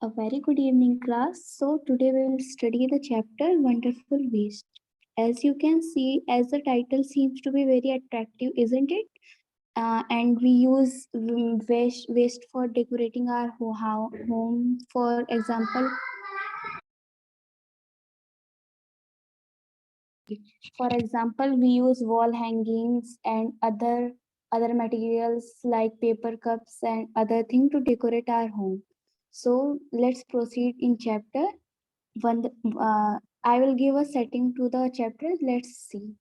A very good evening, class. So, today we will study the chapter Wonderful Waste. As you can see, as the title seems to be very attractive, isn't it? And we use waste for decorating our home. For example, we use wall hangings and other materials like paper cups and other things to decorate our home. So, let's proceed in chapter. I will give a setting to the chapter. Let's see.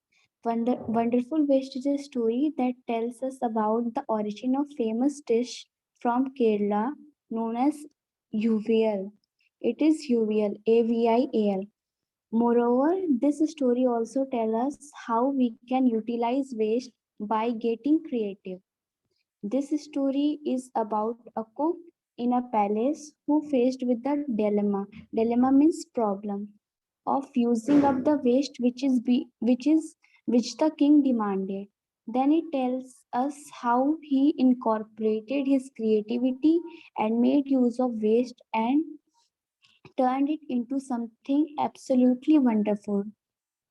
Wonderful Waste is a story that tells us about the origin of famous dish from Kerala known as UVL. It is UVL, AVIAL. Moreover, this story also tells us how we can utilize waste by getting creative. This story is about a cook in a palace who faced with the dilemma. Dilemma means problem of using up the waste which the king demanded. Then it tells us how he incorporated his creativity and made use of waste and turned it into something absolutely wonderful.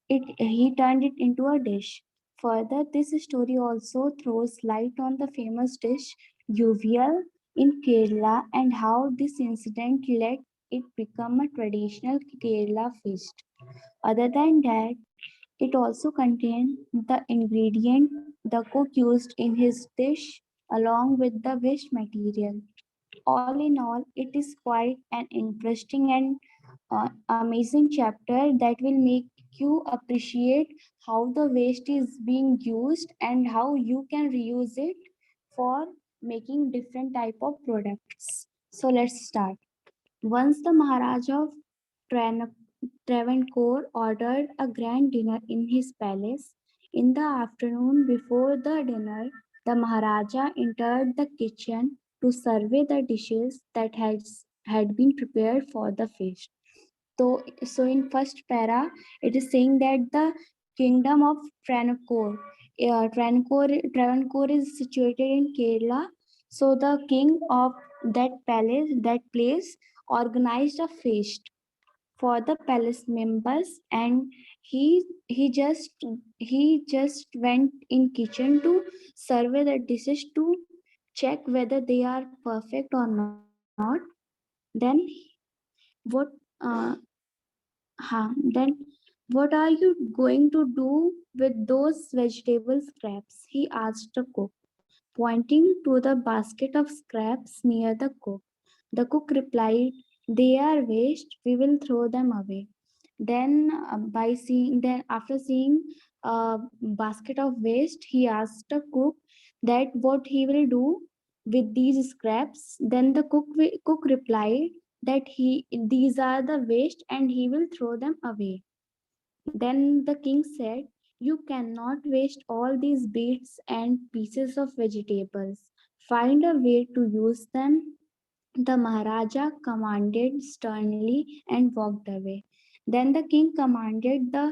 He turned it into a dish. Further, this story also throws light on the famous dish Uvial in Kerala and how this incident let it become a traditional Kerala feast. Other than that, it also contained the ingredient the cook used in his dish along with the waste material. All in all, it is quite an interesting and amazing chapter that will make you appreciate how the waste is being used and how you can reuse it for making different type of products. So let's start. Once the Maharaja of Tran- Travancore ordered a grand dinner in his palace. In the afternoon before the dinner, the Maharaja entered the kitchen to survey the dishes that had been prepared for the feast. So in first para, it is saying that the kingdom of Travancore is situated in Kerala. So the king of that place, organized a feast for the palace members, and he just went in kitchen to survey the dishes to check whether they are perfect or not. Then what uh, then what are you going to do with those vegetable scraps? He asked the cook, pointing to the basket of scraps near the cook. The cook replied, "They are waste. We will throw them away." Then after seeing a basket of waste, he asked the cook that what he will do with these scraps. Then the cook replied that he these are the waste and he will throw them away. Then the king said, "You cannot waste all these bits and pieces of vegetables. Find a way to use them." The Maharaja commanded sternly and walked away. Then the king commanded the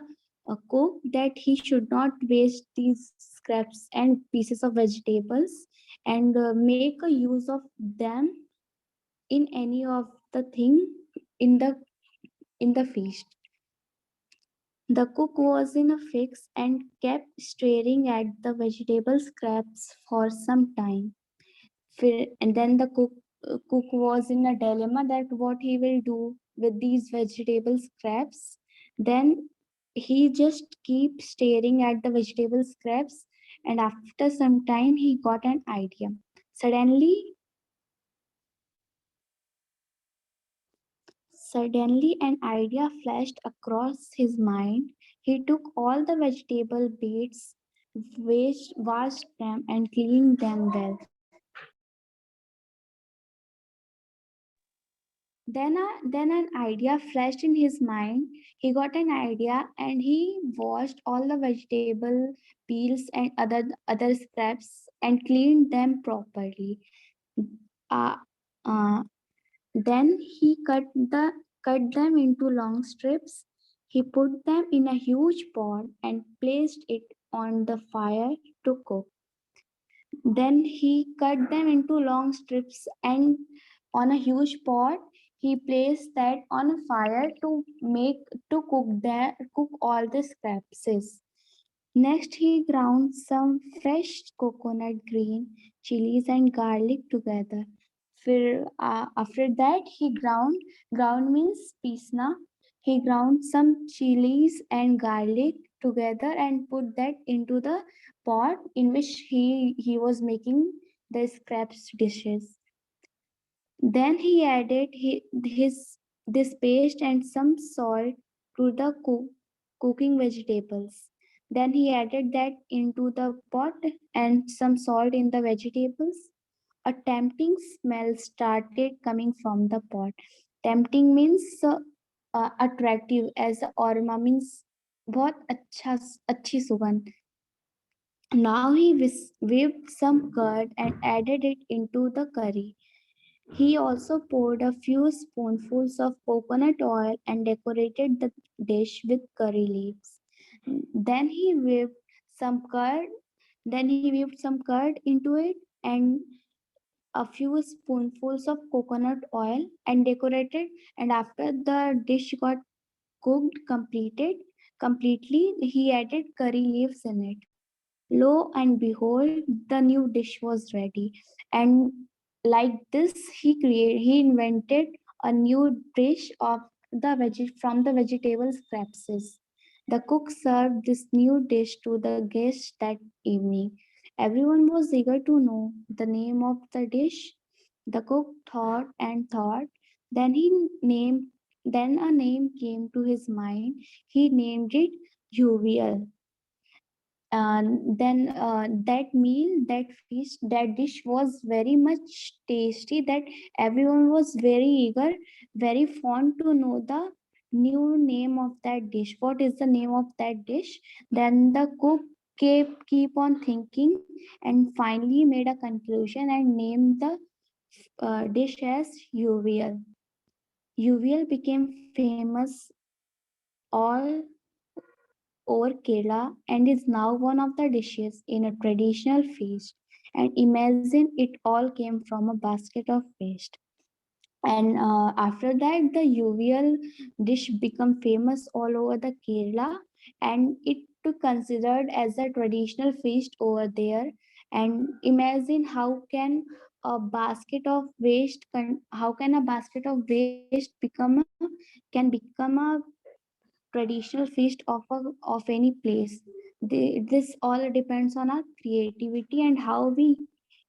cook that he should not waste these scraps and pieces of vegetables and make a use of them in any of the thing in the feast. The cook was in a fix and kept staring at the vegetable scraps for some time. And then the cook was in a dilemma that what he will do with these vegetable scraps. Then he just keep staring at the vegetable scraps, and after some time he got an idea. Suddenly, Suddenly an idea flashed across his mind. He took all the vegetable bits, washed them, and cleaned them well. Then an idea flashed in his mind. He got an idea and he washed all the vegetable peels and other scraps and cleaned them properly. Uh, uh, then he cut them into long strips. He put them in a huge pot and placed it on the fire to cook. Then he cut them into long strips and on a huge pot He placed that on a fire to cook all the scraps. Next, he ground some fresh coconut green, chilies, and garlic together. After that, ground means pisna. He ground some chilies and garlic together and put that into the pot in which he was making the scraps dishes. Then he added this paste and some salt to the cooking vegetables. Then he added that into the pot and some salt in the vegetables. A tempting smell started coming from the pot. Tempting means attractive, as aroma means बहुत अच्छी सुगंध. Now he whipped some curd and added it into the curry. He also poured a few spoonfuls of coconut oil and decorated the dish with curry leaves. Then he whipped some curd, then he whipped some curd into it and a few spoonfuls of coconut oil and decorated, and after the dish got cooked completely, he added curry leaves in it. Lo and behold, the new dish was ready. And like this, he invented a new dish of from the vegetable scraps. The cook served this new dish to the guests that evening. Everyone was eager to know the name of the dish. The cook thought and thought. Then he named. Then a name came to his mind. He named it Jovial. Then that feast, that dish was very much tasty that everyone was very eager, very fond to know the new name of that dish. What is the name of that dish? Then the cook keep on thinking and finally made a conclusion and named the dish as uvial. Uvial became famous all over Kerala and is now one of the dishes in a traditional feast. And imagine it all came from a basket of waste. And after that, the uvial dish became famous all over the Kerala, and it to considered as a traditional feast over there. And imagine how can a basket of waste can become a traditional feast of any place. This all depends on our creativity and how we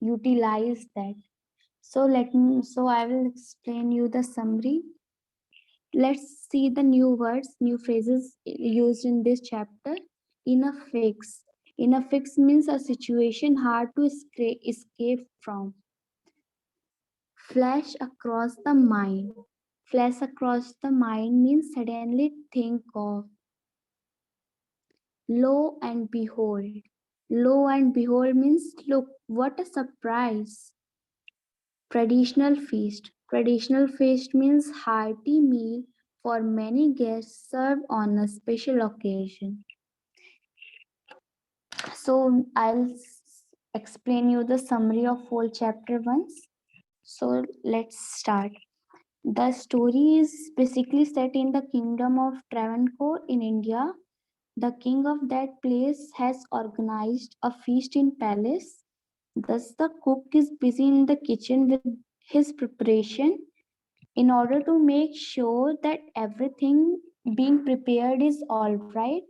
utilize that. So I will explain you the summary. Let's see the new words, new phrases used in this chapter. In a fix. In a fix means a situation hard to escape from. Flash across the mind. Flash across the mind means suddenly think of. Lo and behold. Lo and behold means look, what a surprise. Traditional feast. Traditional feast means hearty meal for many guests served on a special occasion. So explain you the summary of whole chapter once. So let's start. The story is basically set in the kingdom of Travancore in India. The king of that place has organized a feast in palace. Thus, the cook is busy in the kitchen with his preparation in order to make sure that everything being prepared is all right.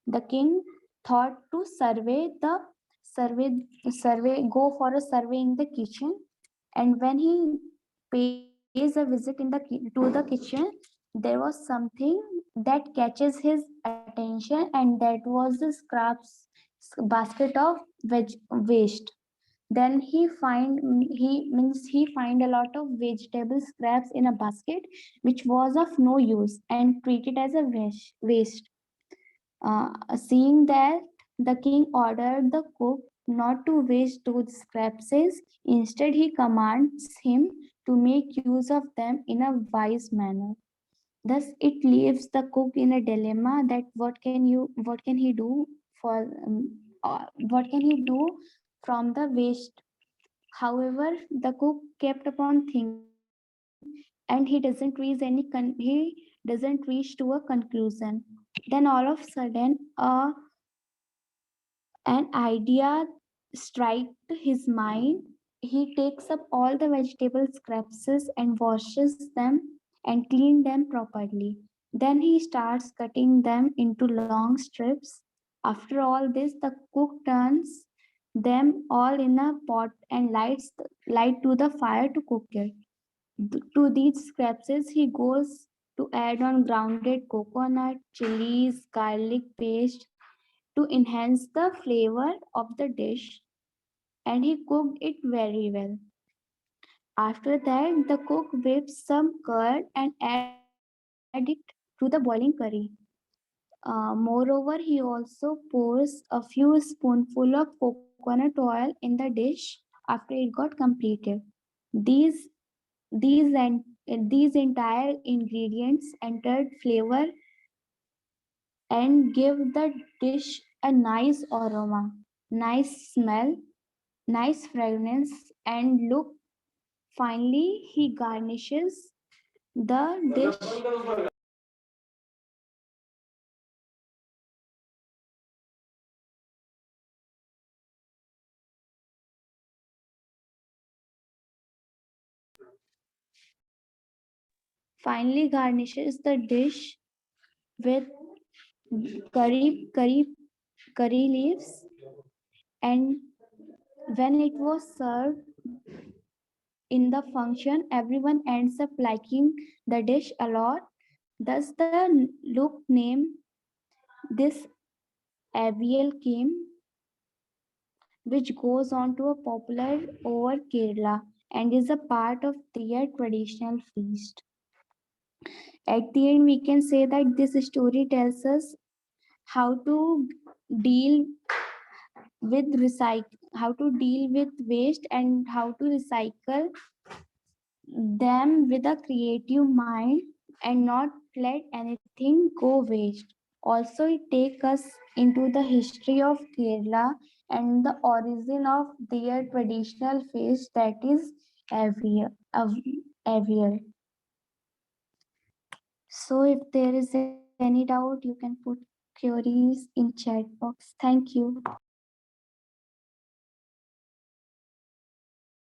The king thought to survey go for a survey in the kitchen, and when he pays a visit to the kitchen, there was something that catches his attention, and that was the scraps basket of waste. Then he find a lot of vegetable scraps in a basket which was of no use and treated as a waste. Seeing that, the king ordered the cook not to waste those scraps. Instead, he commands him to make use of them in a wise manner. Thus, it leaves the cook in a dilemma that what can he do for what can he do from the waste. However, the cook kept upon thinking and he doesn't reach to a conclusion. Then all of a sudden, an idea strikes his mind. He takes up all the vegetable scraps and washes them and clean them properly. Then he starts cutting them into long strips. After all this, the cook turns them all in a pot and light to the fire to cook it. To these scraps, he goes to add on grounded coconut, chilies, garlic paste to enhance the flavor of the dish, and he cooked it very well. After that, the cook whips some curd and add it to the boiling curry. Moreover, he also pours a few spoonful of coconut oil in the dish after it got completed. These these and these entire ingredients entered flavor and give the dish a nice aroma, nice smell, nice fragrance, and look. Finally, he garnishes the dish. Finally, garnishes the dish with curry curry leaves, and when it was served in the function, everyone ends up liking the dish a lot. Thus, the look name this avial came, which goes on to a popular over Kerala and is a part of their traditional feast. At the end, we can say that this story tells us how to deal how to deal with waste and how to recycle them with a creative mind and not let anything go waste. Also, it takes us into the history of Kerala and the origin of their traditional feast, that is Avial. So if there is any doubt, you can put queries in chat box. Thank you.